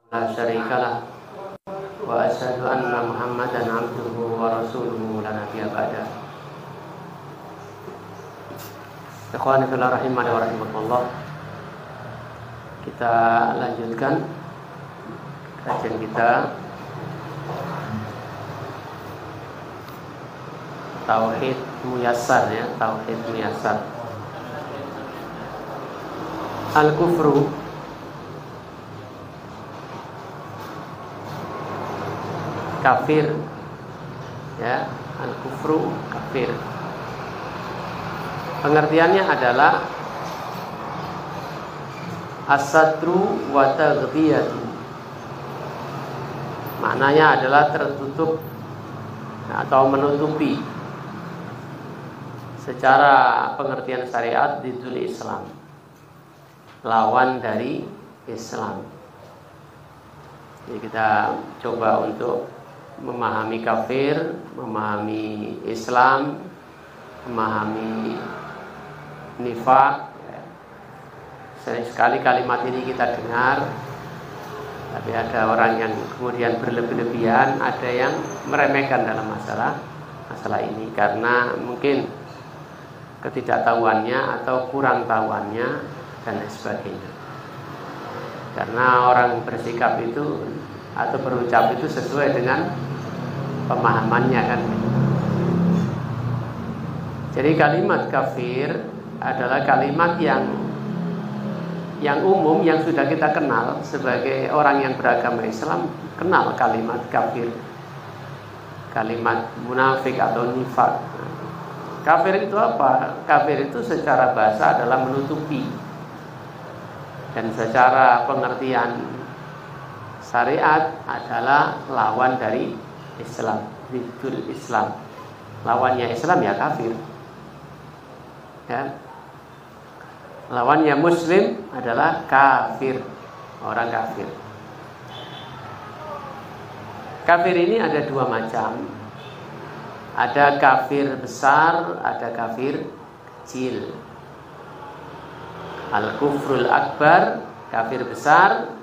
La syarika lah wa asyhadu anna Muhammadan abduhu wa rasuluhu la nabiyya ba'da. Ikhwani fillah rahimani wa rahimakumullah. Kita lanjutkan kajian kita Tauhid Muyassar ya, Tauhid Muyassar. Al-kufru kafir ya, al-kufru kafir. Pengertiannya adalah as-satru wa taghdiyatu. Maknanya adalah tertutup atau menutupi secara pengertian syariat di dunia Islam, lawan dari Islam. Jadi kita coba untuk memahami kafir, memahami Islam, memahami nifaq. Sering sekali kalimat ini kita dengar, tapi ada orang yang kemudian berlebih-lebihan, ada yang meremehkan dalam masalah ini karena mungkin ketidaktahuannya atau kurang tahuannya dan lain sebagainya. Karena orang bersikap itu atau berucap itu sesuai dengan pemahamannya kan. Jadi kalimat kafir adalah kalimat yang umum, yang sudah kita kenal sebagai orang yang beragama Islam, kenal kalimat kafir, kalimat munafik atau nifaq. Kafir itu apa? Kafir itu secara bahasa adalah menutupi, dan secara pengertian syariat adalah lawan dari Islam, ziddul Islam. Lawannya Islam ya kafir. Ya. Lawannya Muslim adalah kafir, orang kafir. Kafir ini ada dua macam. Ada kafir besar, ada kafir kecil. Al-kufrul akbar, kafir besar,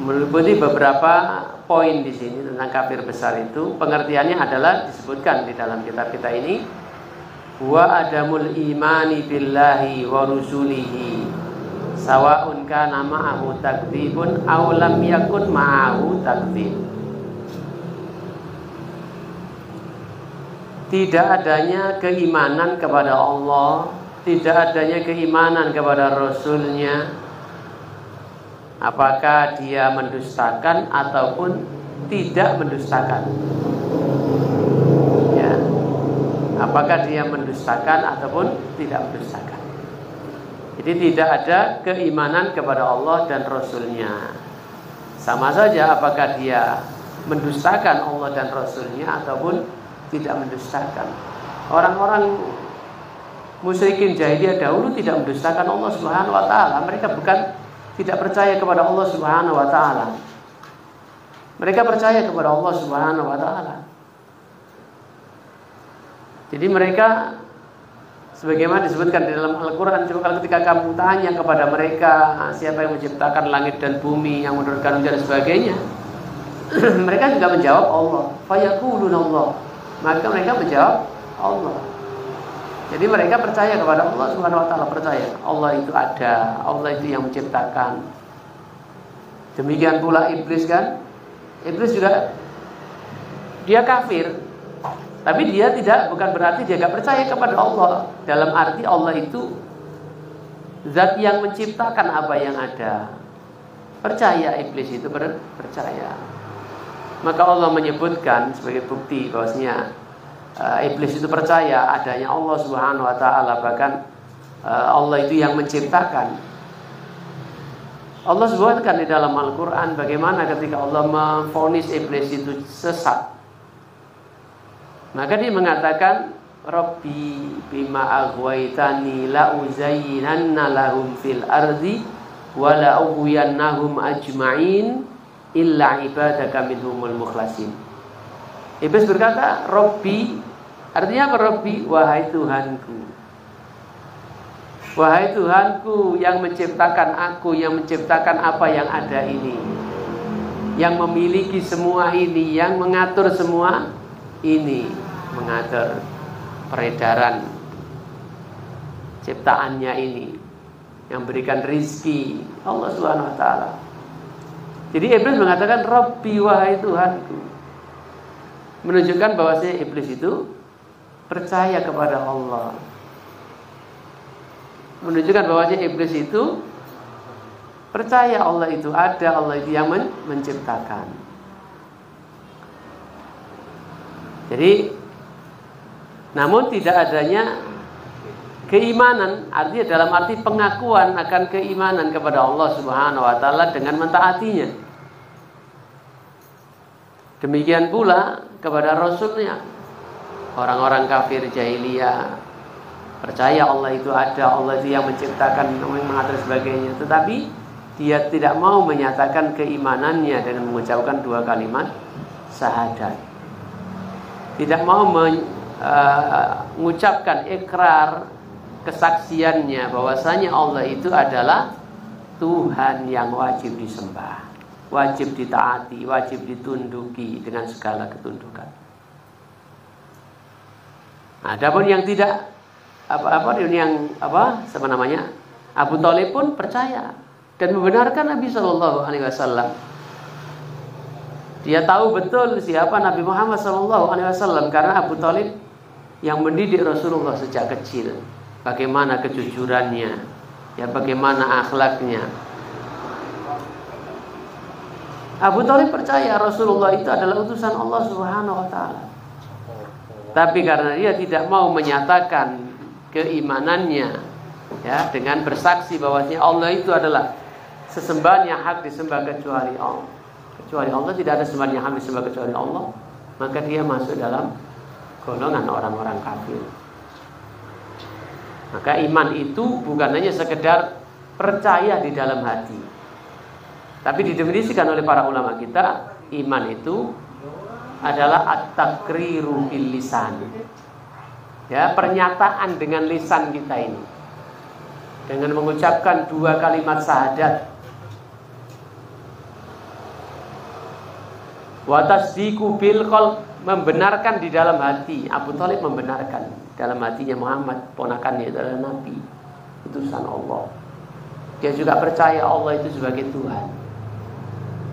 meliputi beberapa poin di sini tentang kafir besar itu. Pengertiannya adalah disebutkan di dalam kitab kita ini, wa adamul imani billahi wa rusulihi sawa'un kana ma'ahu takdzibun aw lam yakun ma'ahu takdzib. Tidak adanya keimanan kepada Allah, tidak adanya keimanan kepada Rasulnya, apakah dia mendustakan ataupun tidak mendustakan. Ya. Apakah dia mendustakan ataupun tidak mendustakan. Jadi tidak ada keimanan kepada Allah dan Rasulnya. Sama saja apakah dia mendustakan Allah dan Rasulnya ataupun tidak mendustakan. Orang-orang musyrikin jahiliyah dahulu tidak mendustakan Allah Subhanahu wa taala. Mereka bukan tidak percaya kepada Allah Subhanahu wa taala. Mereka percaya kepada Allah Subhanahu wa taala. Jadi mereka sebagaimana disebutkan di dalam Al-Qur'an, kalau ketika kamu tanya kepada mereka siapa yang menciptakan langit dan bumi, yang menurunkan hujan dan sebagainya, mereka juga menjawab Allah. Fayaquluna Allah. Maka mereka menjawab Allah. Jadi mereka percaya kepada Allah Subhanahu wa taala, percaya Allah itu ada, Allah itu yang menciptakan. Demikian pula iblis kan? Iblis juga dia kafir. Tapi dia bukan berarti dia tidak percaya kepada Allah. Dalam arti Allah itu zat yang menciptakan apa yang ada. Percaya iblis itu percaya. Maka Allah menyebutkan sebagai bukti bahwasanya iblis itu percaya adanya Allah Subhanahu wa taala, bahkan Allah itu yang menciptakan. Allah sebutkan di dalam Al-Qur'an bagaimana ketika Allah memvonis iblis itu sesat. Maka dia mengatakan, Rabbi bima aghwaytani la uzayyinanna lahum fil ardi wa la ughwiyannahum ajma'in illa ibadaka minhumul mukhlasin. Iblis berkata, Rabbi, artinya apa Rabbi? Wahai Tuhanku, Wahai Tuhanku yang menciptakan aku, yang menciptakan apa yang ada ini, yang memiliki semua ini, yang mengatur semua ini, mengatur peredaran ciptaannya ini, yang berikan rizki, Allah Subhanahu wa ta'ala. Jadi iblis mengatakan Rabbi, wahai Tuhanku, menunjukkan bahwasanya iblis itu percaya kepada Allah, menunjukkan bahwasanya iblis itu percaya Allah itu ada, Allah itu yang menciptakan. Jadi, namun tidak adanya keimanan, artinya dalam arti pengakuan akan keimanan kepada Allah Subhanahu wa ta'ala dengan mentaatinya. Demikian pula kepada Rasulnya. Orang-orang kafir jahiliyah percaya Allah itu ada, Allah itu yang menciptakan, mengatur sebagainya, tetapi dia tidak mau menyatakan keimanannya dengan mengucapkan 2 kalimat syahadat. Tidak mau mengucapkan ikrar kesaksiannya bahwasanya Allah itu adalah Tuhan yang wajib disembah, wajib ditaati, wajib ditunduki dengan segala ketundukan. Adapun yang tidak Abu Thalib pun percaya dan membenarkan Nabi Shallallahu Alaihi Wasallam. Dia tahu betul siapa Nabi Muhammad Shallallahu Alaihi Wasallam karena Abu Thalib yang mendidik Rasulullah sejak kecil. Bagaimana kejujurannya, ya bagaimana akhlaknya. Abu Thalib percaya Rasulullah itu adalah utusan Allah Subhanahu wa ta'ala. Tapi karena dia tidak mau menyatakan keimanannya, ya, dengan bersaksi bahwasanya Allah itu adalah sesembahan yang hak disembah kecuali Allah. Kecuali Allah, tidak ada sembahan yang hak disembah kecuali Allah. Maka dia masuk dalam golongan orang-orang kafir. Maka iman itu bukan hanya sekedar percaya di dalam hati, tapi didefinisikan oleh para ulama kita, iman itu adalah at-taqriru bil lisan. Ya, pernyataan dengan lisan kita ini. Dengan mengucapkan 2 kalimat syahadat. Wa tasdiqu bil qalb, membenarkan di dalam hati. Abu Thalib membenarkan dalam hatinya Muhammad, ponakannya itu adalah Nabi, utusan Allah. Dia juga percaya Allah itu sebagai Tuhan.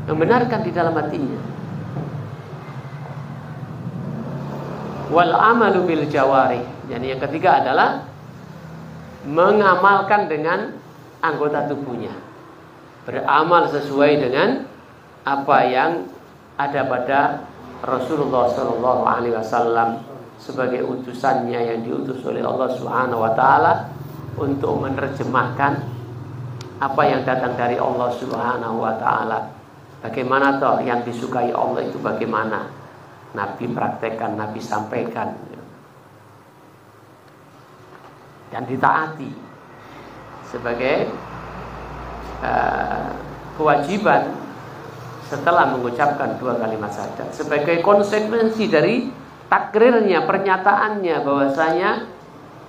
Membenarkan di dalam hatinya. Wal amalu bil jawarih. Jadi yang ketiga adalah mengamalkan dengan anggota tubuhnya. Beramal sesuai dengan apa yang ada pada Rasulullah sallallahu alaihi wasallam sebagai utusannya yang diutus oleh Allah Subhanahu wa taala untuk menerjemahkan apa yang datang dari Allah Subhanahu wa taala. Bagaimana toh yang disukai Allah itu bagaimana? Nabi praktekkan, Nabi sampaikan, dan ditaati sebagai kewajiban setelah mengucapkan 2 kalimat syahadat, sebagai konsekuensi dari takrirnya, pernyataannya bahwasanya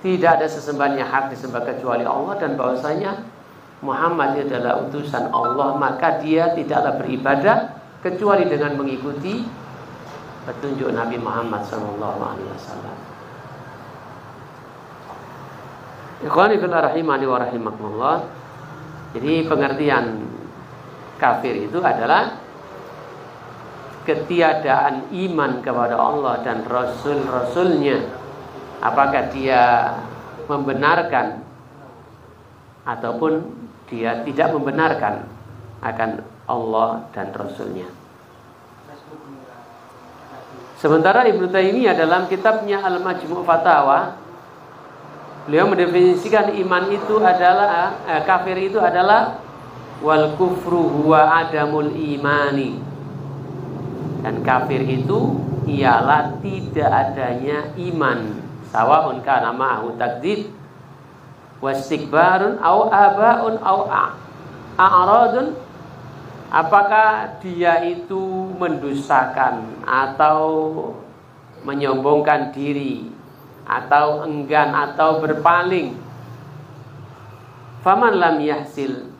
tidak ada sesembahan yang hak disembah kecuali Allah dan bahwasanya Muhammad adalah utusan Allah, maka dia tidaklah beribadah kecuali dengan mengikuti petunjuk Nabi Muhammad sallallahu alaihi wasallam. Ikhwani fillah rahimani wa rahimakumullah. Jadi pengertian kafir itu adalah ketiadaan iman kepada Allah dan Rasul-Rasulnya. Apakah dia membenarkan ataupun dia tidak membenarkan akan Allah dan Rasulnya. Sementara Ibnu Taimiyah dalam kitabnya Al-Majmu' Fatawa, beliau mendefinisikan iman itu adalah kafir itu adalah wal kufru huwa adamul imani. Dan kafir itu ialah tidak adanya iman. Sawaun kana ma'ahu takdzib wastikbarun au abaun au a'radun. Apakah dia itu mendustakan atau menyombongkan diri atau enggan atau berpaling faman lam yahsil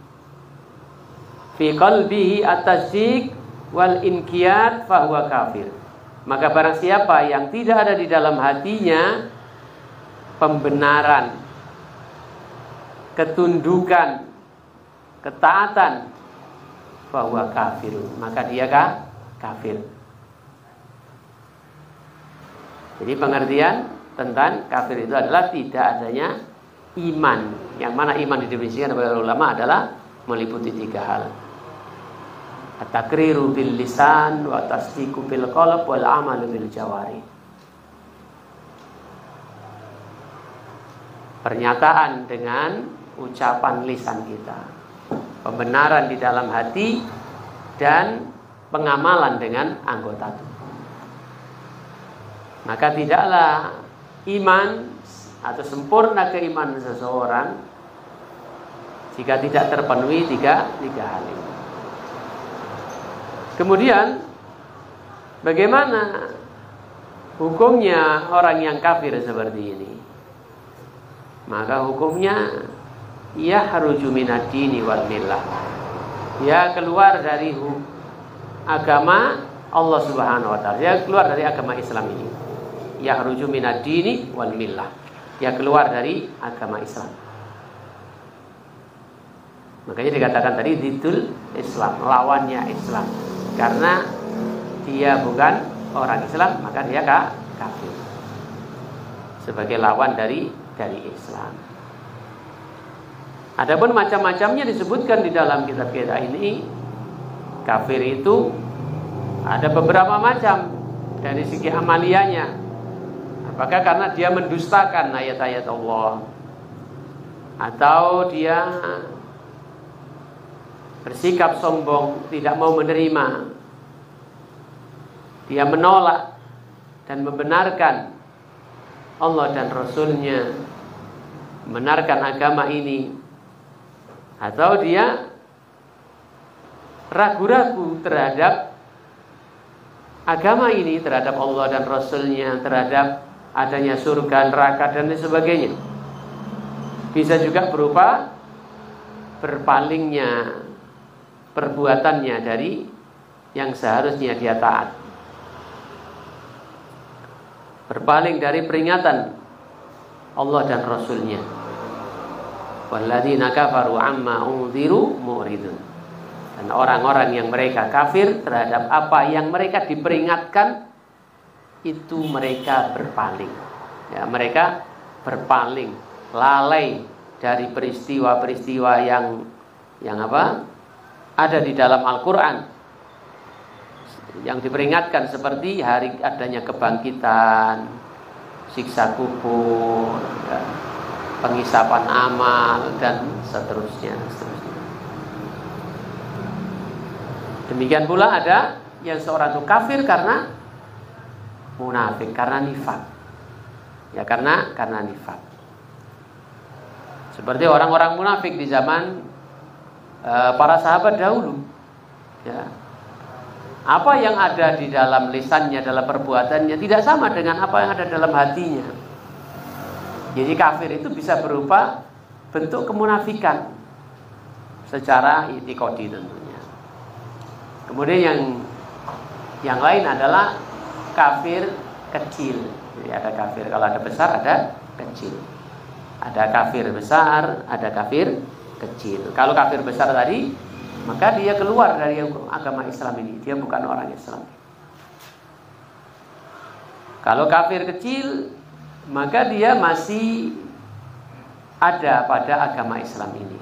fi qalbihi at-tasdiq wal inqiyad fahuwa kafir. Maka barang siapa yang tidak ada di dalam hatinya pembenaran, ketundukan, ketaatan, fahuwa kafir, maka dia kafir. Jadi pengertian tentang kafir itu adalah tidak adanya iman. Yang mana iman didefinisikan oleh ulama adalah meliputi 3 hal. At-takriru bil lisan wa tasdiqu bil qalb wal amalu bil jawari. Pernyataan dengan ucapan lisan kita, pembenaran di dalam hati, dan pengamalan dengan anggota tubuh. Maka tidaklah iman atau sempurna keimanan seseorang jika tidak terpenuhi tiga hal ini. Kemudian bagaimana hukumnya orang yang kafir seperti ini? Maka hukumnya yahruju minad dini wal millah. Dia keluar dari agama Allah Subhanahu wa taala. Dia keluar dari agama Islam ini. Yahruju minad dini wal millah. Dia keluar dari agama Islam. Makanya dikatakan tadi didul Islam, lawannya Islam. Karena dia bukan orang Islam, maka dia kafir. Sebagai lawan dari Islam. Adapun macam-macamnya disebutkan di dalam kitab kita ini. Kafir itu ada beberapa macam dari segi amaliyahnya. Apakah karena dia mendustakan ayat-ayat Allah, atau dia bersikap sombong, tidak mau menerima, dia menolak dan membenarkan Allah dan Rasulnya, membenarkan agama ini, atau dia ragu-ragu terhadap agama ini, terhadap Allah dan Rasulnya, terhadap adanya surga, neraka, dan lain sebagainya. Bisa juga berupa berpalingnya perbuatannya dari yang seharusnya dia taat, berpaling dari peringatan Allah dan Rasulnya. Walladzina kafaru amma unziru mu'ridun. Dan orang-orang yang mereka kafir terhadap apa yang mereka diperingatkan, itu mereka berpaling. Ya, mereka berpaling, lalai dari peristiwa-peristiwa yang apa? Ada di dalam Al-Quran yang diperingatkan, seperti hari adanya kebangkitan, siksa kubur, ya, penghisapan amal, dan seterusnya. Demikian pula ada yang seorang itu kafir karena munafik, karena nifak. Ya, karena nifak. Seperti orang-orang munafik di zaman para sahabat dahulu. Ya. Apa yang ada di dalam lisannya, dalam perbuatannya tidak sama dengan apa yang ada dalam hatinya. Jadi kafir itu bisa berupa bentuk kemunafikan secara i'tiqadi tentunya. Kemudian yang lain adalah kafir kecil. Jadi ada kafir, kalau ada besar ada kecil. Ada kafir besar, ada kafir kecil. Kalau kafir besar tadi, maka dia keluar dari agama Islam ini. Dia bukan orang Islam. Kalau kafir kecil, maka dia masih ada pada agama Islam ini,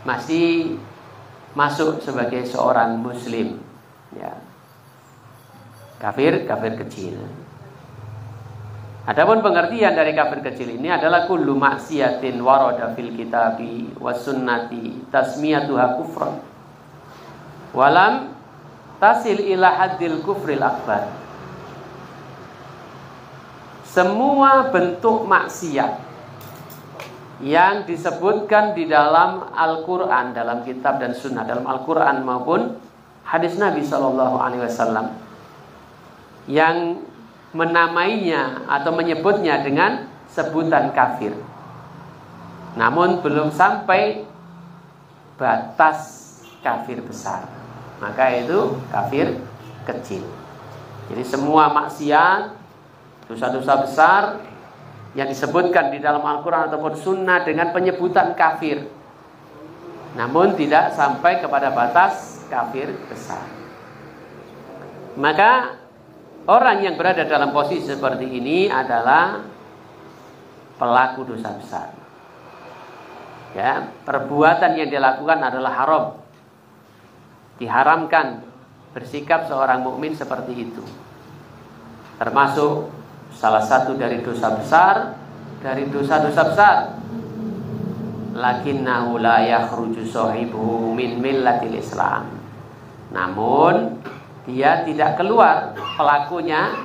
masih masuk sebagai seorang Muslim. Ya. Kafir kecil. Adapun pengertian dari kafir kecil ini adalah kullu maksiatin warada fil kitabi was sunnati tasmiyatuha kufran walam tasil ila haddil kufril akbar. Semua bentuk maksiat yang disebutkan di dalam Al-Quran, dalam kitab dan sunnah, dalam Al-Quran maupun hadis Nabi SAW, yang menamainya atau menyebutnya dengan sebutan kafir, namun belum sampai batas kafir besar, maka itu kafir kecil. Jadi semua maksiat, dosa-dosa besar yang disebutkan di dalam Al-Quran ataupun Sunnah dengan penyebutan kafir, namun tidak sampai kepada batas kafir besar, maka orang yang berada dalam posisi seperti ini adalah pelaku dosa besar. Ya, perbuatan yang dilakukan adalah haram. Diharamkan bersikap seorang mukmin seperti itu. Termasuk salah satu dari dosa besar, dari dosa-dosa besar. Lakinnahu la yakhruju shahibuhu min millatil Islam. Namun dia tidak keluar, pelakunya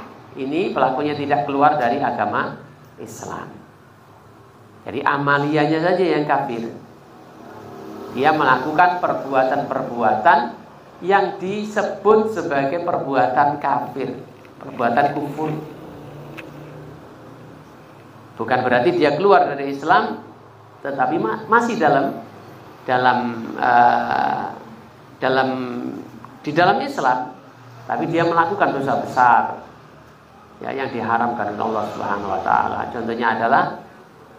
tidak keluar dari agama Islam. Jadi amaliyahnya saja yang kafir. Dia melakukan perbuatan-perbuatan yang disebut sebagai perbuatan kafir, perbuatan kufur. Bukan berarti dia keluar dari Islam, tetapi masih di dalam Islam, tapi dia melakukan dosa besar ya, yang diharamkan oleh Allah Subhanahu wa taala. Contohnya adalah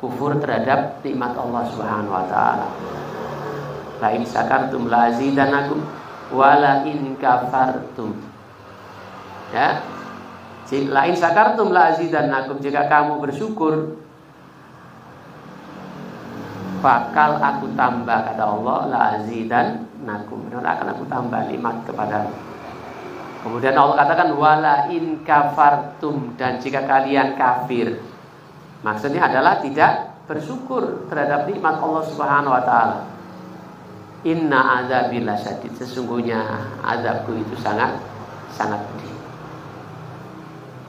kufur terhadap nikmat Allah Subhanahu wa taala. La in syakartum la azidanakum wa la in kafartum. Ya. La in syakartum la azidanakum, jika kamu bersyukur bakal aku tambah, kata Allah, la azidanakum, benar akan aku tambah nikmat kepadamu. Kemudian Allah katakan wala in kafartum, dan jika kalian kafir. Maksudnya adalah tidak bersyukur terhadap nikmat Allah Subhanahu wa taala. Inna adzabi lasyadid, sesungguhnya azabku itu sangat pedih.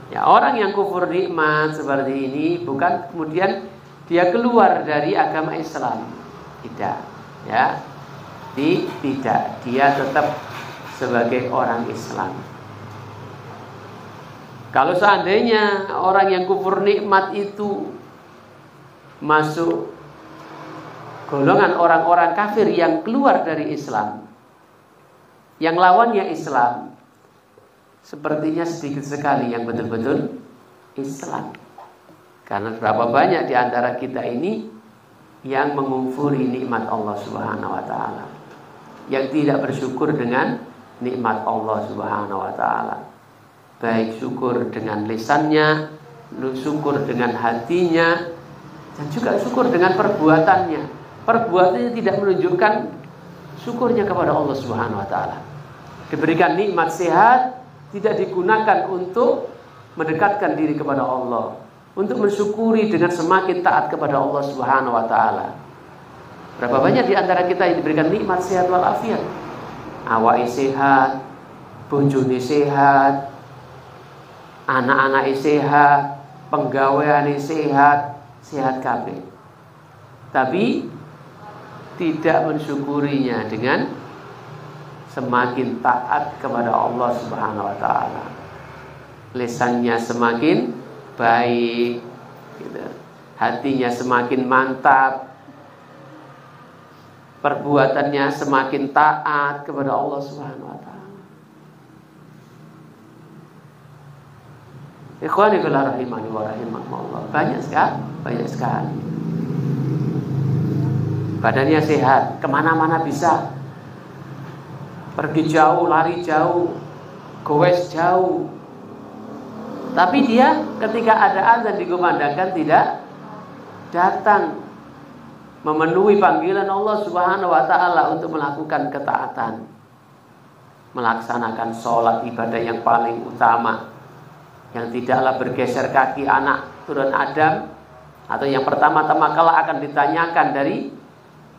Ya, orang yang kufur nikmat seperti ini bukan kemudian dia keluar dari agama Islam. Tidak, ya. Tidak, dia tetap sebagai orang Islam. Kalau seandainya orang yang kufur nikmat itu masuk golongan orang-orang kafir yang keluar dari Islam, yang lawannya Islam, sepertinya sedikit sekali yang betul-betul Islam. Karena berapa banyak di antara kita ini yang mengufuri nikmat Allah Subhanahu wa taala, yang tidak bersyukur dengan nikmat Allah Subhanahu wa taala. Baik syukur dengan lisannya, syukur dengan hatinya, dan juga syukur dengan perbuatannya. Perbuatannya tidak menunjukkan syukurnya kepada Allah Subhanahu wa taala. Diberikan nikmat sehat tidak digunakan untuk mendekatkan diri kepada Allah, untuk mensyukuri dengan semakin taat kepada Allah Subhanahu wa taala. Berapa banyak di antara kita yang diberikan nikmat sehat walafiat, awake sehat, bojone sehat, anak-anak sehat, penggaweane sehat, sehat kabeh. Tapi tidak mensyukurinya dengan semakin taat kepada Allah Subhanahu wa taala. Lisannya semakin baik, gitu. Hatinya semakin mantap, perbuatannya semakin taat kepada Allah Subhanahu wa taala. Ikhwani fillah rahimani wa rahimakumullah. Banyak sekali. Badannya sehat, kemana-mana bisa. Pergi jauh, lari jauh, goes jauh. Tapi dia ketika ada azan dikumandangkan tidak datang memenuhi panggilan Allah Subhanahu wa taala untuk melakukan ketaatan, melaksanakan sholat, ibadah yang paling utama, yang tidaklah bergeser kaki anak turun Adam, atau yang pertama-tama kala akan ditanyakan dari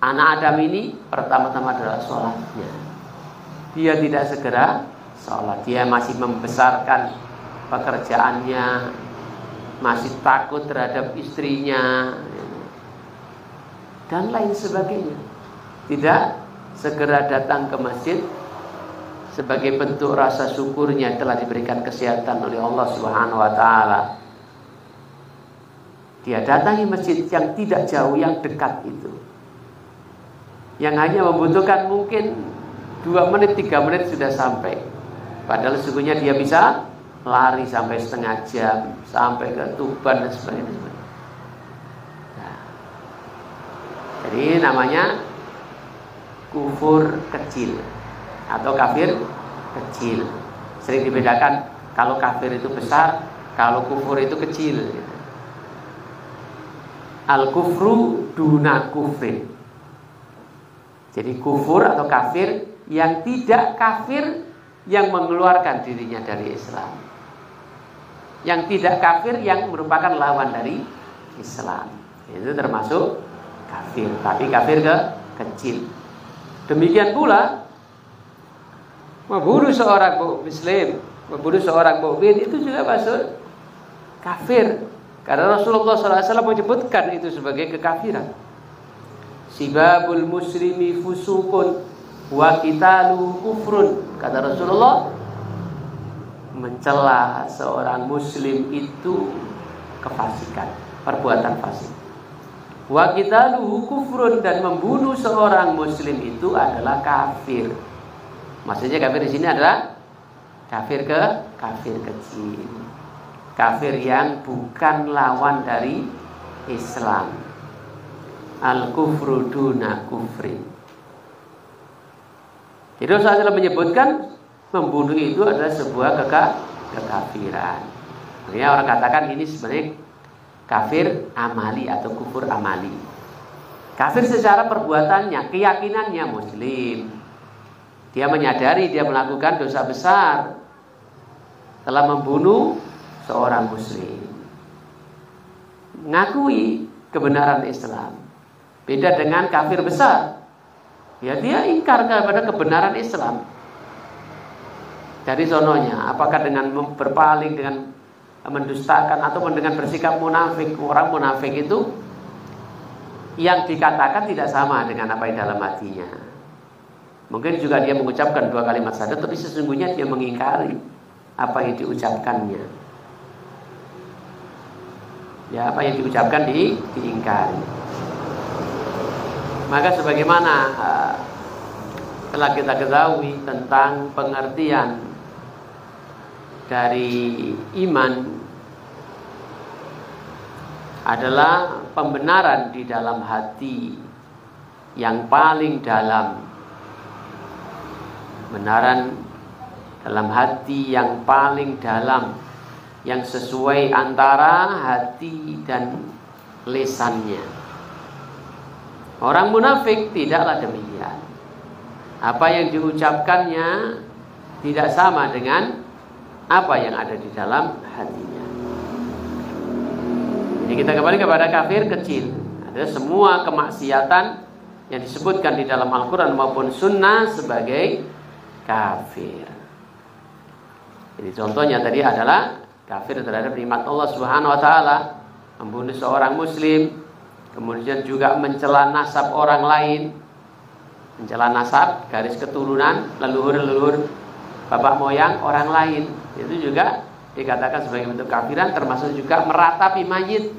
anak Adam ini, pertama-tama adalah sholatnya. Dia tidak segera sholat, dia masih membesarkan pekerjaannya, masih takut terhadap istrinya, dan lain sebagainya. Tidak segera datang ke masjid sebagai bentuk rasa syukurnya telah diberikan kesehatan oleh Allah Subhanahu wa taala. Dia datangi masjid yang tidak jauh, yang dekat itu. yang hanya membutuhkan mungkin 2 menit, 3 menit sudah sampai. Padahal sesungguhnya dia bisa lari sampai setengah jam, sampai ke Tuban dan sebagainya. Nah, jadi namanya kufur kecil atau kafir kecil. Sering dibedakan, kalau kafir itu besar, kalau kufur itu kecil. Al-kufru duna kufrin. Jadi kufur atau kafir yang tidak kafir yang mengeluarkan dirinya dari Islam. Yang tidak kafir yang merupakan lawan dari Islam. Itu termasuk kafir, tapi kafir kecil. Demikian pula membunuh seorang muslim, membunuh seorang mukmin itu juga masuk kafir. Karena Rasulullah SAW menyebutkan itu sebagai kekafiran. Sibabul muslimi fusukun wa qitaluhu kufrun. Kata Rasulullah, mencela seorang muslim itu kefasikan, perbuatan fasik. Wa qitaluhu kufrun, dan membunuh seorang muslim itu adalah kafir. Maksudnya kafir di sini adalah kafir kecil. Kafir yang bukan lawan dari Islam. Al-kufru duna kufrin. Jadi Rasulullah menyebutkan membunuh itu adalah sebuah kekafiran. Makanya orang katakan ini sebenarnya kafir amali atau kufur amali. Kafir secara perbuatannya, keyakinannya muslim. Dia menyadari dia melakukan dosa besar, telah membunuh seorang muslim, mengakui kebenaran Islam. Beda dengan kafir besar, ya dia ingkar kepada kebenaran Islam dari sononya. Apakah dengan berpaling, dengan mendustakan, atau dengan bersikap munafik. Orang munafik itu yang dikatakan tidak sama dengan apa yang dalam hatinya. Mungkin juga dia mengucapkan 2 kalimat syahadat, tapi sesungguhnya dia mengingkari apa yang diucapkannya. Ya, apa yang diucapkan diingkari. Maka sebagaimana telah kita ketahui tentang pengertian dari iman adalah pembenaran di dalam hati yang paling dalam. Kebenaran dalam hati yang paling dalam, yang sesuai antara hati dan lisannya. Orang munafik tidaklah demikian. Apa yang diucapkannya tidak sama dengan apa yang ada di dalam hatinya. Jadi kita kembali kepada kafir kecil. Ada semua kemaksiatan yang disebutkan di dalam Al-Quran maupun Sunnah sebagai kafir. Jadi contohnya tadi adalah kafir terhadap nikmat Allah Subhanahu wa taala, membunuh seorang muslim, kemudian juga mencela nasab orang lain, mencela nasab, garis keturunan, leluhur bapak moyang orang lain. Itu juga dikatakan sebagai bentuk kafiran, termasuk juga meratapi mayit.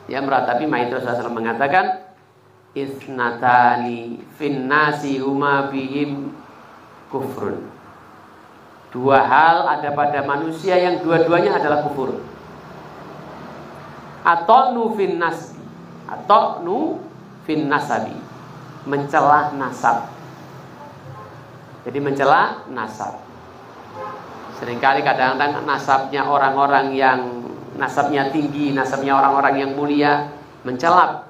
Ya, meratapi mayit. Rasulullah SAW mengatakan, isnatani finnasi huma bihim kufrun. 2 hal ada pada manusia yang dua-duanya adalah kufur. Ata'nu fin nasabi, mencela nasab. Jadi mencela nasab. Seringkali kadang-kadang nasabnya orang-orang yang nasabnya tinggi, nasabnya orang-orang yang mulia, mencela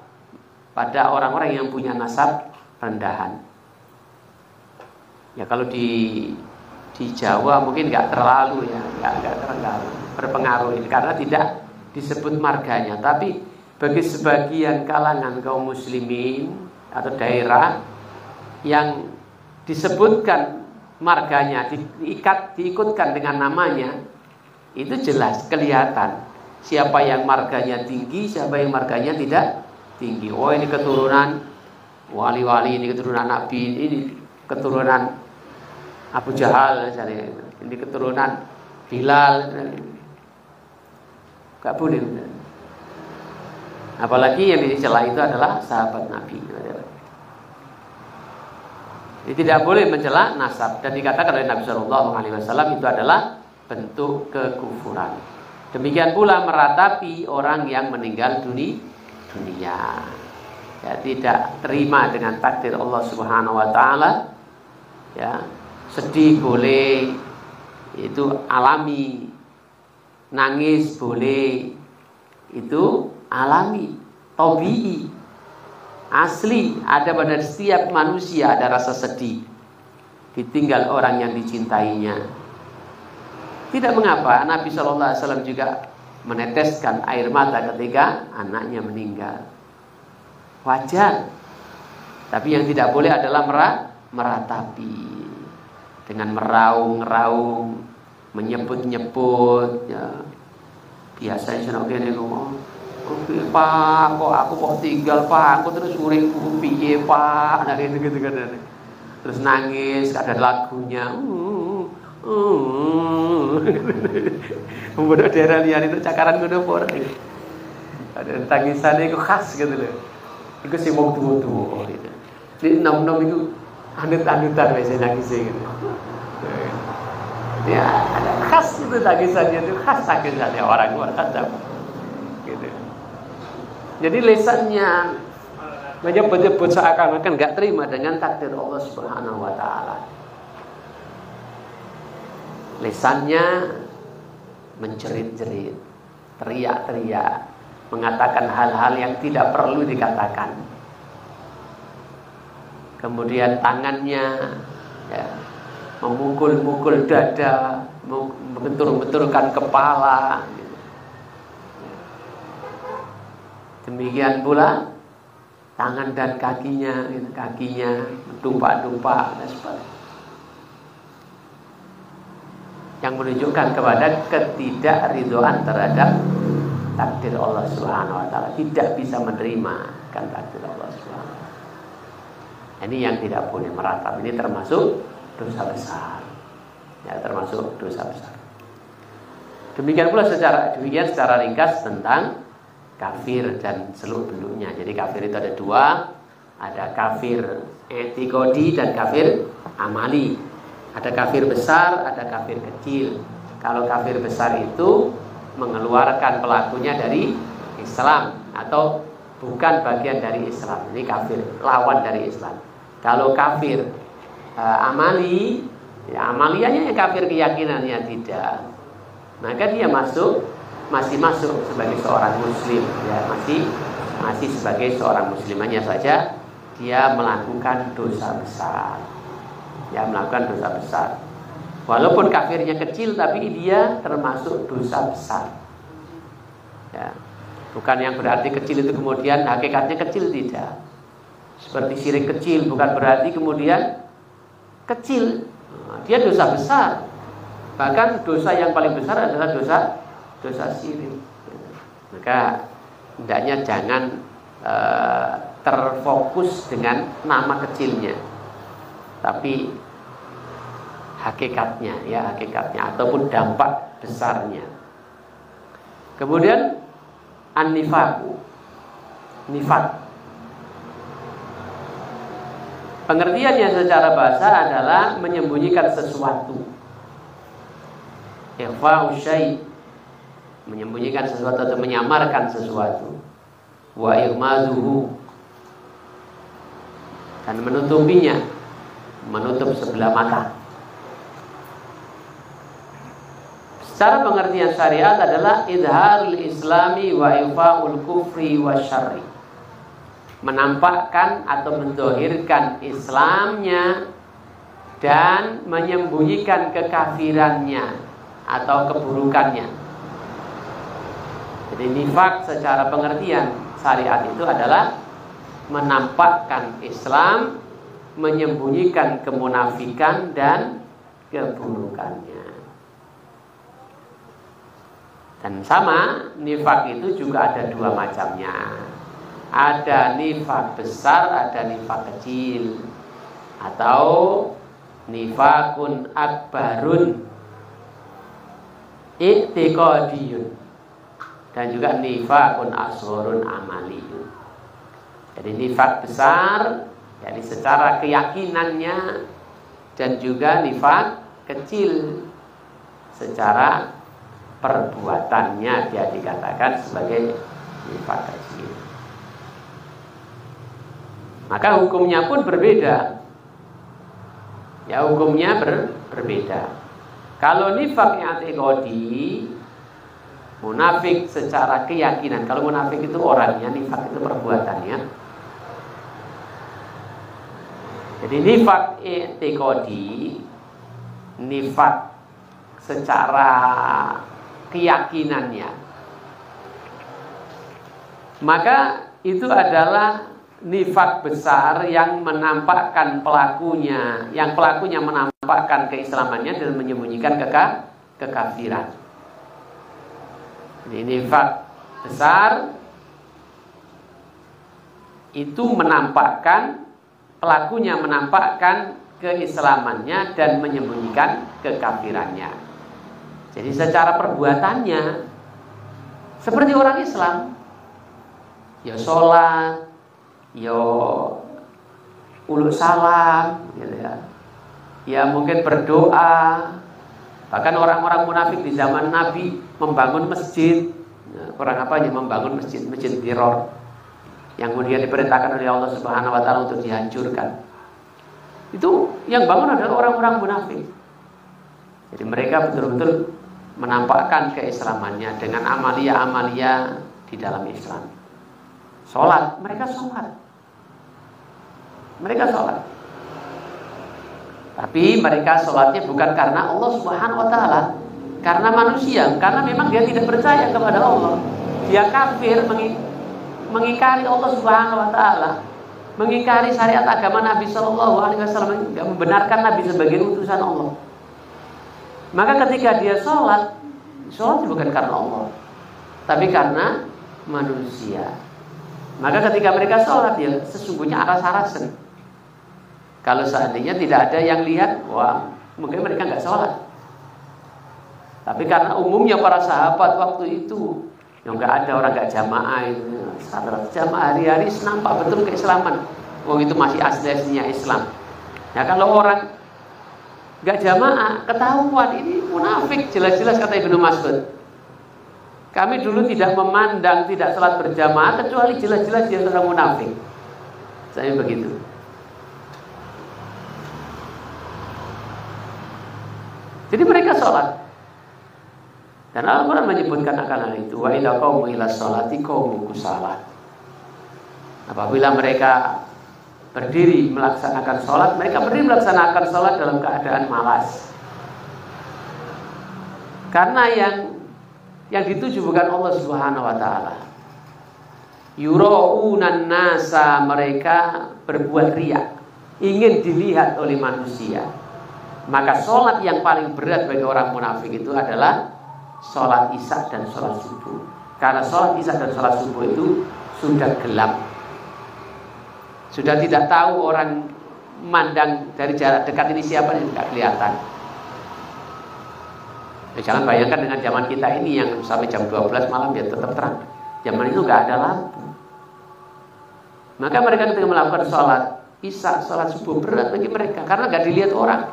pada orang-orang yang punya nasab rendahan. Ya kalau di Jawa mungkin nggak terlalu ya, nggak terlalu berpengaruh ini karena tidak disebut marganya. Tapi bagi sebagian kalangan kaum muslimin atau daerah yang disebutkan marganya, diikutkan dengan namanya, itu jelas kelihatan siapa yang marganya tinggi, siapa yang marganya tidak tinggi. Oh ini keturunan wali-wali, ini keturunan Nabi, ini keturunan Abu Jahal misalnya, ini keturunan Bilal, gak boleh. Apalagi yang dicela itu adalah sahabat Nabi. Jadi tidak boleh mencela nasab, dan dikatakan oleh Nabi Shallallahu Alaihi Wasallam itu adalah bentuk kekufuran. Demikian pula meratapi orang yang meninggal dunia. Ya, tidak terima dengan takdir Allah Subhanahu Wa Taala. Ya, sedih boleh, itu alami. Nangis boleh, itu alami, tabii, asli. Ada pada setiap manusia ada rasa sedih ditinggal orang yang dicintainya. Tidak mengapa Nabi SAW juga meneteskan air mata ketika anaknya meninggal. Wajar. Tapi yang tidak boleh adalah meratapi dengan meraung-raung, menyebut-nyebut, ya. Biasanya senang kene ngomong, Pak, kok aku kok tinggal Pak, aku terus uripku piye Pak, nah gitu kan. Terus nangis, ada lagunya. Membuat daerah liar itu cakaran ngono apa ora. Ada tangisannya itu khas gitu loh. Iku sing wong tuwa-tuwa gitu. Di nom-nom itu andut-andutan biasanya nangisnya gitu. Ya, ada khas itu tangisannya, itu khas tangisannya orang Adam. Gitu. Jadi lisannya menyebut-nyebut seakan-akan enggak terima dengan takdir Allah Subhanahu Wa Taala. Lisannya menjerit-jerit, teriak-teriak, mengatakan hal-hal yang tidak perlu dikatakan. Kemudian tangannya, ya, memukul-mukul dada, membentur-benturkan kepala. Demikian pula tangan dan kakinya dumpak-dumpak dan sebagainya. Yang menunjukkan kepada ketidakridhoan terhadap takdir Allah Subhanahu Wa Taala, tidak bisa menerima kan takdir Allah Subhanahu Wa Taala. Ini yang tidak boleh meratap. Ini termasuk dosa besar. Ya, termasuk dosa besar. Demikian pula secara ringkas tentang kafir dan seluruh bentuknya. Jadi kafir itu ada dua, ada kafir etikodi dan kafir amali. Ada kafir besar, ada kafir kecil. Kalau kafir besar itu mengeluarkan pelakunya dari Islam atau bukan bagian dari Islam. Ini kafir, lawan dari Islam. Kalau kafir amali, ya amaliyahnya yang kafir keyakinannya tidak, maka dia masih masuk sebagai seorang muslim, ya masih sebagai seorang muslim, hanya saja dia melakukan dosa besar. Ya, melakukan dosa besar. Walaupun kafirnya kecil, tapi dia termasuk dosa besar. Ya. Bukan yang berarti kecil itu kemudian hakikatnya kecil, tidak. Seperti syirik kecil bukan berarti kemudian kecil. Dia dosa besar. Bahkan dosa yang paling besar adalah dosa syirik. Maka hendaknya jangan terfokus dengan nama kecilnya, tapi hakikatnya, ataupun dampak besarnya. Kemudian nifak. Pengertiannya secara bahasa adalah menyembunyikan sesuatu. Ikhfa'u syai', menyembunyikan sesuatu atau menyamarkan sesuatu. Wa irmazuhu, dan menutupinya, menutup sebelah mata. Secara pengertian syariat adalah idharul islami wa ifa'ul kufri wa syarri, menampakkan atau mendohirkan Islamnya dan menyembunyikan kekafirannya atau keburukannya. Jadi nifak secara pengertian syariat itu adalah menampakkan Islam, menyembunyikan kemunafikan dan keburukannya. Dan sama, nifak itu juga ada dua macamnya. Ada nifak besar, ada nifak kecil. Atau nifakun akbarun i'tiqadiyun, dan juga nifakun asghorun amaliyun. Jadi nifak besar Jadi secara keyakinannya dan juga nifak kecil, secara perbuatannya dia dikatakan sebagai nifak kecil. Maka hukumnya pun berbeda. Ya, hukumnya berbeda. Kalau nifak i'tiqadi, munafik secara keyakinan. Kalau munafik itu orangnya, nifak itu perbuatannya. Jadi nifak i'tiqadi, nifak secara keyakinannya, maka itu adalah nifak besar yang menampakkan pelakunya, yang pelakunya menampakkan keislamannya dan menyembunyikan kekafiran. Jadi nifak besar itu menampakkan, pelakunya menampakkan keislamannya dan menyembunyikan kekafirannya. Jadi secara perbuatannya seperti orang Islam, ya sholat, ya ulul salam, gitu ya. Ya mungkin berdoa. Bahkan orang-orang munafik di zaman Nabi membangun masjid. Kurang apa aja membangun masjid Diror, yang kemudian diperintahkan oleh Allah Subhanahu wa taala untuk dihancurkan. Itu yang bangun adalah orang-orang munafik. Jadi mereka betul-betul menampakkan keislamannya dengan amalia-amalia di dalam Islam. Sholat, mereka sholat. Mereka sholat. Tapi mereka sholatnya bukan karena Allah Subhanahu wa taala, karena manusia, karena memang dia tidak percaya kepada Allah. Dia kafir, mengingkari Allah Subhanahu wa taala, mengingkari syariat agama Nabi Shallallahu alaihi wasallam, tidak membenarkan Nabi sebagai utusan Allah. Maka ketika dia sholat bukan karena Allah, tapi karena manusia. Maka ketika mereka sholat, ya sesungguhnya aras-arasan. Kalau seandainya tidak ada yang lihat, wah mungkin mereka nggak sholat. Tapi karena umumnya para sahabat waktu itu, yang nggak ada orang nggak jamaah itu, saat jamaah hari-hari nampak betul keislaman. Oh itu masih asli-aslinya Islam. Nah kalau orang nggak jamaah, ketahuan ini munafik, jelas-jelas kata Ibnu Mas'ud. Kami dulu tidak memandang tidak sholat berjamaah kecuali jelas-jelas dia seorang munafik. Saya begitu. Jadi mereka sholat. Dan Al-Quran menyebutkan akan hal itu. Wa idza qaumu ila sholati qaumu kusala. Apabila mereka berdiri melaksanakan sholat, mereka berdiri melaksanakan sholat dalam keadaan malas. Karena yang dituju bukan Allah Subhanahu wa taala. Yuraunan nasa, mereka berbuat riya, ingin dilihat oleh manusia. Maka sholat yang paling berat bagi orang munafik itu adalah sholat isya dan sholat subuh. Karena sholat isya dan sholat subuh itu sudah gelap, sudah tidak tahu orang memandang dari jarak dekat ini siapa, yang tidak kelihatan. Jangan bayangkan dengan zaman kita ini yang sampai jam 12 malam ya tetap terang. Zaman itu nggak ada lampu. Maka mereka ketika melakukan sholat isya, sholat subuh berat bagi mereka karena nggak dilihat orang.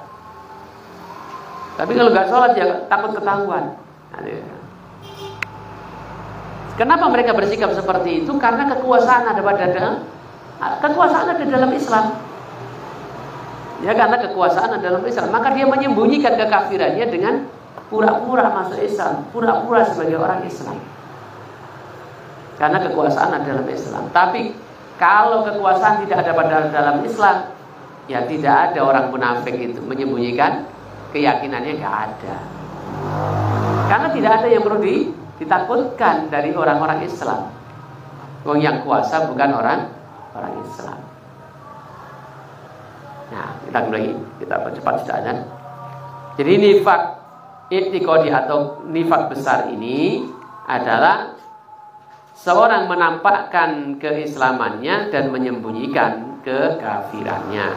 Tapi kalau nggak sholat ya takut ketahuan. Kenapa mereka bersikap seperti itu? Karena kekuasaan ada dalam Islam. Ya karena kekuasaan ada dalam Islam, maka dia menyembunyikan kekafirannya dengan pura-pura masuk Islam, pura-pura sebagai orang Islam. Karena kekuasaan ada dalam Islam. Tapi kalau kekuasaan tidak ada pada dalam Islam, ya tidak ada orang munafik itu menyembunyikan keyakinannya, nggak ada. Karena tidak ada yang perlu ditakutkan dari orang-orang Islam. Wong yang kuasa bukan orang Islam. Nah, kita mulai, kita percepat sudah azan. Jadi nifak i'tiqadi atau nifak besar ini adalah seorang menampakkan keislamannya dan menyembunyikan kekafirannya.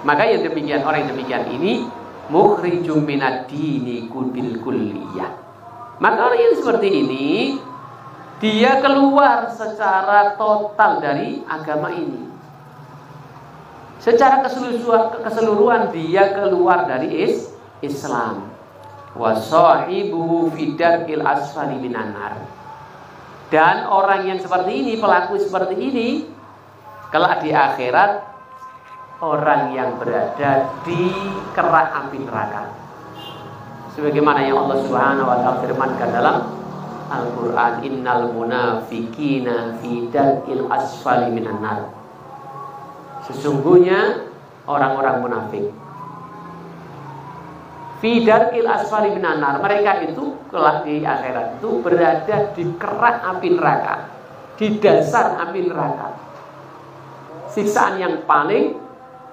Maka yang demikian, orang yang demikian ini mukhrijum minad dini bil kulliyah. Maka orang yang seperti ini dia keluar secara total dari agama ini. Secara keseluruhan dia keluar dari Islam. Wa sahibuhu fi darkil asfali minan nar. Dan orang yang seperti ini, pelaku seperti ini, kelak di akhirat orang yang berada di kerak api neraka. Sebagaimana yang Allah Subhanahu wa taala firmankan dalam Al-Qur'an, innal munafiqina fi darkil asfali minan nar. Sesungguhnya orang-orang munafik fi darkil asfali minan nar, mereka itu kelak di akhirat itu berada di kerak api neraka, di dasar api neraka. Siksaan yang paling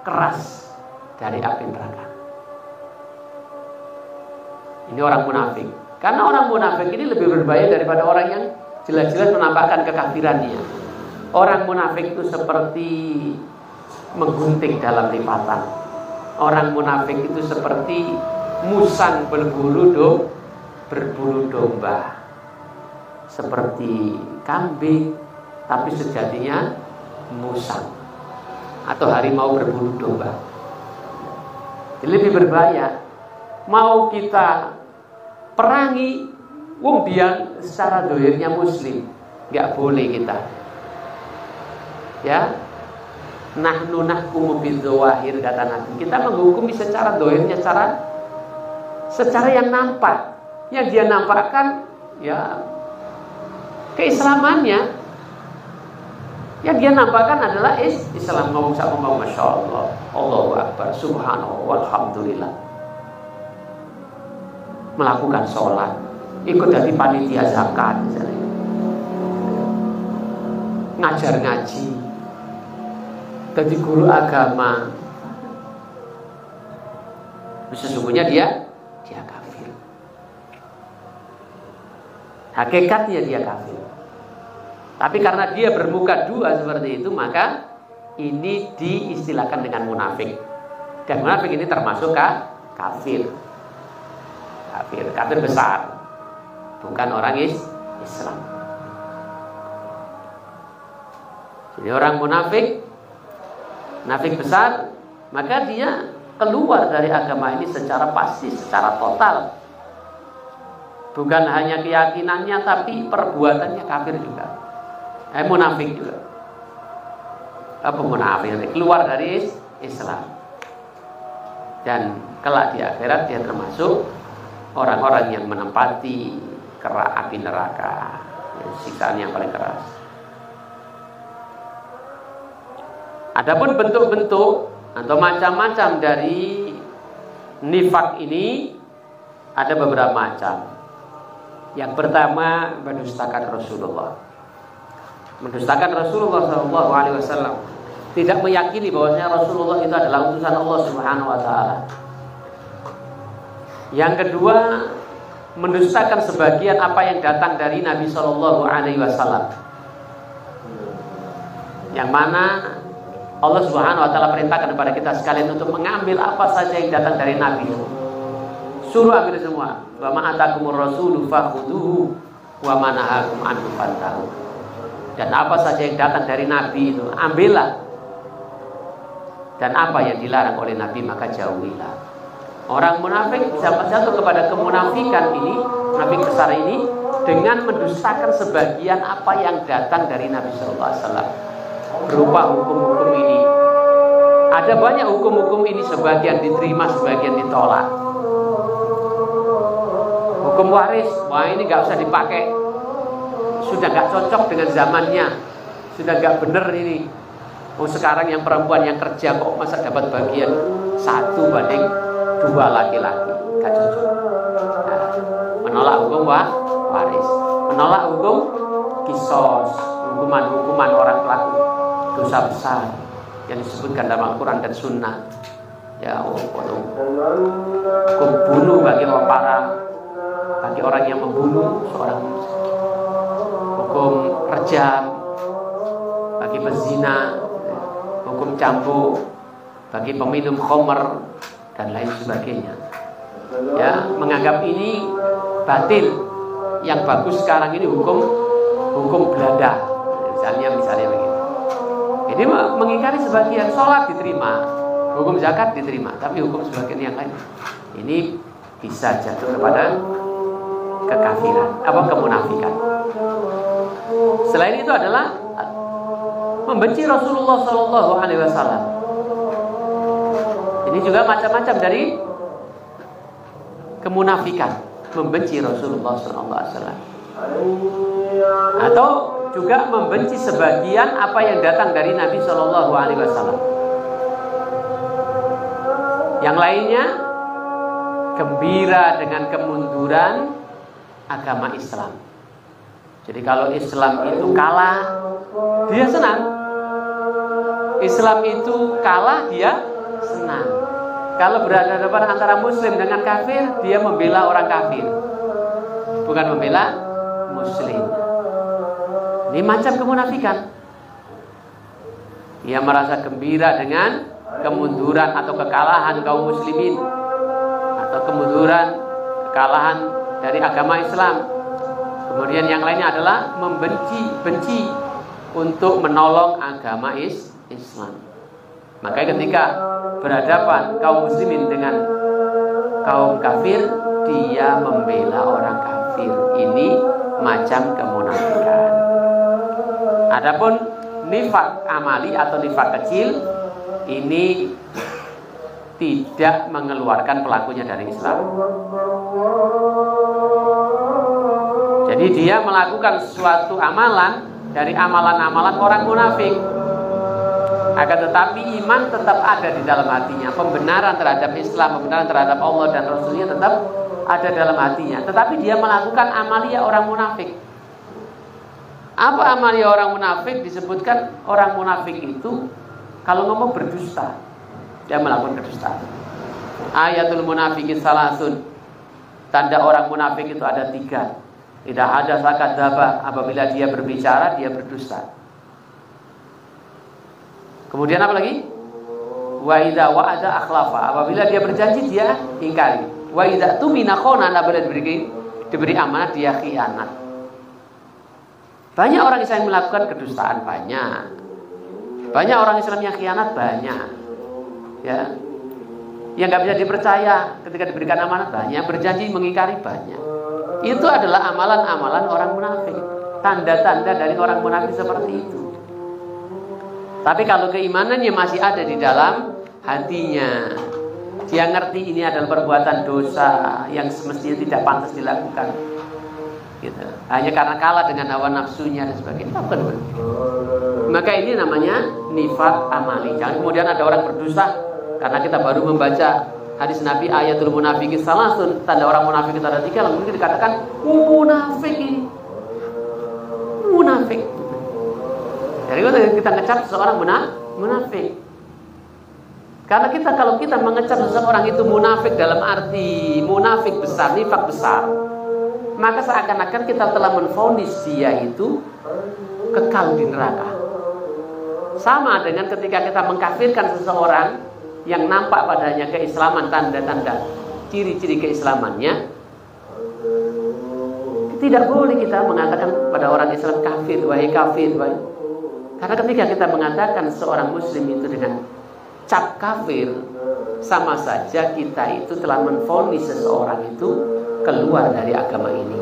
keras dari api neraka. Ini orang munafik. Karena orang munafik ini lebih berbahaya daripada orang yang jelas-jelas menampakkan kekafirannya. Orang munafik itu seperti menggunting dalam lipatan. Orang munafik itu seperti musang berbulu domba. Seperti kambing, tapi sejatinya musang. Atau harimau berbulu domba. Jadi lebih berbahaya. Mau kita perangi, wong dia secara dohirnya muslim, nggak boleh kita. Ya, nahnu nahkumu bidzawahir, kata Nabi. Kita menghukumi secara dohirnya, secara yang nampak. Yang dia nampakkan, ya keislamannya. Yang dia nampakkan adalah Islam. Ngomong Masya Allah, Allahu Akbar, Subhanallah, Walhamdulillah. Melakukan sholat, ikut dari panitia zakat misalnya, ngajar ngaji, jadi guru agama. Sesungguhnya dia kafir. Hakikatnya dia kafir. Tapi karena dia bermuka dua seperti itu, maka ini diistilahkan dengan munafik. Dan munafik ini termasuk kafir. Kafir besar, bukan orang Islam. Jadi orang munafik besar, maka dia keluar dari agama ini secara pasti, secara total. Bukan hanya keyakinannya, tapi perbuatannya kafir juga. Munafik juga. Apa munafik? Keluar dari Islam. Dan kelak di akhirat dia termasuk orang-orang yang menempati kerak api neraka, siksaan yang paling keras. Adapun bentuk-bentuk atau macam-macam dari nifak ini ada beberapa macam. Yang pertama, mendustakan Rasulullah. Mendustakan Rasulullah SAW, tidak meyakini bahwasanya Rasulullah itu adalah utusan Allah Subhanahu wa taala. Yang kedua, mendustakan sebagian apa yang datang dari Nabi Shallallahu Alaihi Wasallam, yang mana Allah Subhanahu Wa Taala perintahkan kepada kita sekalian untuk mengambil apa saja yang datang dari Nabi. Suruh ambil semua. Wa ma atakumur rasulu fakhuduhu wa ma nahakum anhu fantahu. Dan apa saja yang datang dari Nabi itu ambillah. Dan apa yang dilarang oleh Nabi maka jauhilah. Orang munafik bisa jatuh kepada kemunafikan ini, munafik besar ini, dengan mendustakan sebagian apa yang datang dari Nabi Sallallahu Alaihi Wasallam berupa hukum-hukum ini. Ada banyak hukum-hukum ini, sebagian diterima, sebagian ditolak. Hukum waris, wah ini nggak usah dipakai, sudah nggak cocok dengan zamannya, sudah nggak bener ini. Oh sekarang yang perempuan yang kerja kok masa dapat bagian 1 banding 2 laki-laki, gak cocok. Nah, menolak hukum waris, menolak hukum kisos, hukuman orang pelaku dosa besar yang disebutkan dalam Al-Quran dan Sunnah. Ya, hukum bunuh bagi orang yang membunuh seorang muslim, hukum rejam bagi pezina, hukum cambuk bagi peminum khamr dan lain sebagainya. Ya, menganggap ini batil. Yang bagus sekarang ini hukum Belanda. Misalnya begitu. Ini mengingkari sebagian. Sholat diterima, hukum zakat diterima, tapi hukum sebagian yang lain ini bisa jatuh kepada kekafiran, kemunafikan. Selain itu adalah membenci Rasulullah SAW. Ini juga macam-macam dari kemunafikan, membenci Rasulullah SAW. Atau juga membenci sebagian apa yang datang dari Nabi SAW. Yang lainnya gembira dengan kemunduran agama Islam. Jadi kalau Islam itu kalah, dia senang. Islam itu kalah, dia senang. Kalau berhadapan antara muslim dengan kafir, dia membela orang kafir, bukan membela muslim. Ini macam kemunafikan. Dia merasa gembira dengan kemunduran atau kekalahan kaum muslimin, atau kemunduran, kekalahan dari agama Islam. Kemudian yang lainnya adalah benci untuk menolong agama Islam. Makanya ketika berhadapan kaum muslimin dengan kaum kafir, dia membela orang kafir. Ini macam kemunafikan. Adapun nifak amali atau nifak kecil, ini tidak mengeluarkan pelakunya dari Islam. Jadi dia melakukan suatu amalan dari amalan-amalan orang munafik. Akan tetapi iman tetap ada di dalam hatinya. Pembenaran terhadap Islam, pembenaran terhadap Allah dan Rasulnya tetap ada dalam hatinya. Tetapi dia melakukan amalia orang munafik. Apa amalia orang munafik? Disebutkan orang munafik itu kalau ngomong berdusta, dia melakukan kedustaan. Ayatul munafikin salasun. Tanda orang munafik itu ada 3. Tidak ada sakat daba, apabila dia berbicara dia berdusta. Kemudian apa lagi? Wa idza wa'ada akhlafa, apabila dia berjanji dia ingkari. Wa idza tumina khana, apabila diberi amanat dia khianat. Banyak orang Islam yang melakukan kedustaan, banyak orang Islam yang khianat, banyak. Ya. Yang nggak bisa dipercaya ketika diberikan amanat, banyak. Berjanji mengingkari, banyak. Itu adalah amalan-amalan orang munafik. Tanda-tanda dari orang munafik seperti itu. Tapi kalau keimanannya masih ada di dalam hatinya, dia ngerti ini adalah perbuatan dosa yang semestinya tidak pantas dilakukan, gitu. Hanya karena kalah dengan hawa nafsunya dan sebagainya, maka ini namanya nifak amali. Jangan kemudian ada orang berdusta karena kita baru membaca hadis Nabi ayatul munafikin salasun, tanda orang munafik itu ada 3, lalu dikatakan munafik ini. Munafik. Jadi kita ngecap seseorang munafik. Karena kalau kita mengecap seseorang itu munafik dalam arti munafik besar, nifak besar, maka seakan-akan kita telah menvonis dia itu kekal di neraka. Sama dengan ketika kita mengkafirkan seseorang yang nampak padanya keislaman, tanda-tanda, ciri-ciri keislamannya. Tidak boleh kita mengatakan pada orang Islam kafir, wahai kafir, wahai. Karena ketika kita mengatakan seorang muslim itu dengan cap kafir, sama saja kita itu telah menvonis seseorang itu keluar dari agama ini.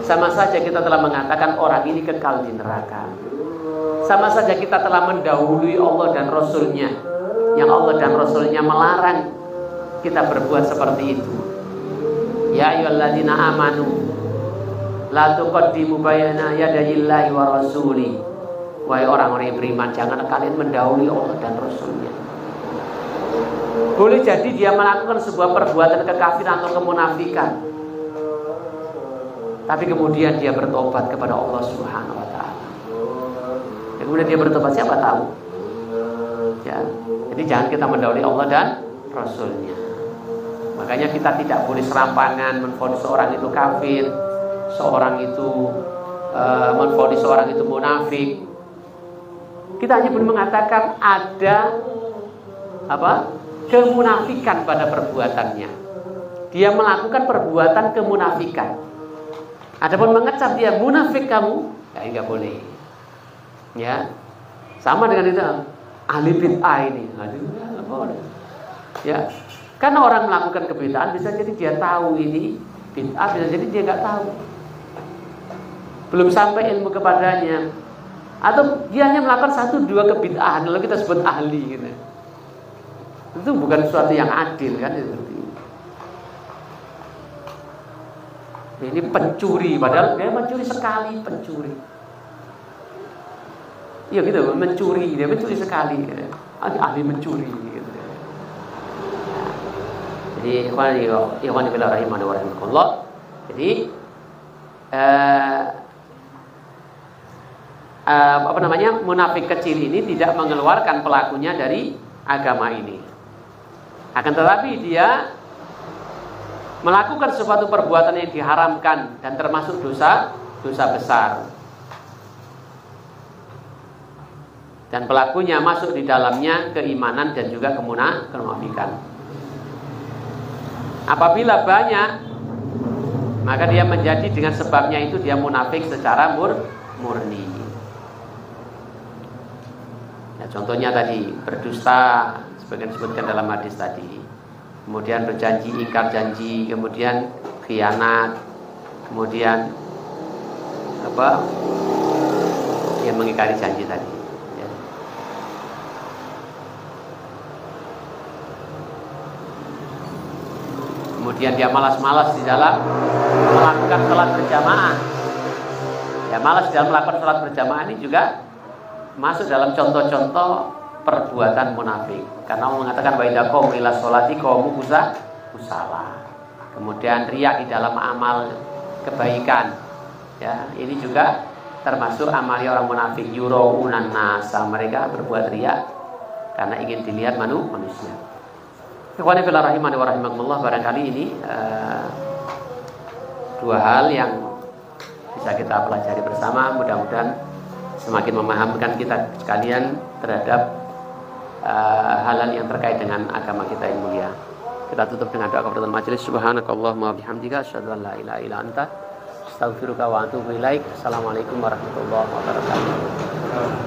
Sama saja kita telah mengatakan orang ini kekal di neraka. Sama saja kita telah mendahului Allah dan Rasulnya, yang Allah dan Rasulnya melarang kita berbuat seperti itu. Ya ayyuhalladzina amanu la tuqaddimu bayna yadayillahi wa rasuli. Wahai orang-orang yang beriman, jangan kalian mendahului Allah dan Rasulnya. Boleh jadi dia melakukan sebuah perbuatan kekafiran atau kemunafikan, tapi kemudian dia bertobat kepada Allah Subhanahu wa ta'ala. Kemudian dia bertobat, siapa tahu ya. Jadi jangan kita mendahului Allah dan Rasulnya. Makanya kita tidak boleh serampangan menvonis seorang itu kafir, seorang itu menvonis seorang itu munafik. Kita hanya boleh mengatakan ada kemunafikan pada perbuatannya. Dia melakukan perbuatan kemunafikan. Adapun mengecap dia munafik kamu, ya enggak boleh. Ya. Sama dengan itu ahli bid'ah ini. Ya, karena orang melakukan kebid'ahan bisa jadi dia tahu ini bid'ah, bisa jadi dia nggak tahu. Belum sampai ilmu kepadanya. Atau dia hanya melakukan 1-2 kebid'ahan, lalu kita sebut ahli gitu. Itu bukan sesuatu yang adil kan itu. Ini pencuri, padahal dia mencuri sekali, pencuri. Iya gitu, mencuri, dia mencuri sekali. Ahli mencuri gitu. Jadi ikhwan fillah rahimani wa rahimakumullah. Jadi munafik kecil ini tidak mengeluarkan pelakunya dari agama ini. Akan tetapi dia melakukan suatu perbuatan yang diharamkan dan termasuk dosa besar. Dan pelakunya masuk di dalamnya keimanan dan juga kemunafikan. Apabila banyak, maka dia menjadi dengan sebabnya itu dia munafik secara murni. Ya, contohnya tadi berdusta, sebagian disebutkan dalam hadis tadi. Kemudian berjanji, ingkar janji, kemudian khianat, kemudian yang mengingkari janji tadi. Ya. Kemudian dia malas-malas di dalam melakukan sholat berjamaah. Ya, malas di dalam melakukan sholat berjamaah ini juga masuk dalam contoh-contoh perbuatan munafik. Karena Allah mengatakan wa idza qamu ila sholati qamu kusala. Kemudian riya di dalam amal kebaikan. Ya, ini juga termasuk amalnya orang munafik. Yuraunan nasa, mereka berbuat riya karena ingin dilihat manusia. Ikhwani fillah rahimani wa rahimakumullah, barangkali ini 2 hal yang bisa kita pelajari bersama, mudah-mudahan semakin memahamkan kita sekalian terhadap hal-hal yang terkait dengan agama kita yang mulia. Kita tutup dengan doa kafaratul majelis. Subhanakallahumma wa bihamdika asyhadu an la ilaha illa anta astaghfiruka wa atubu ilaik. Assalamualaikum warahmatullahi wabarakatuh.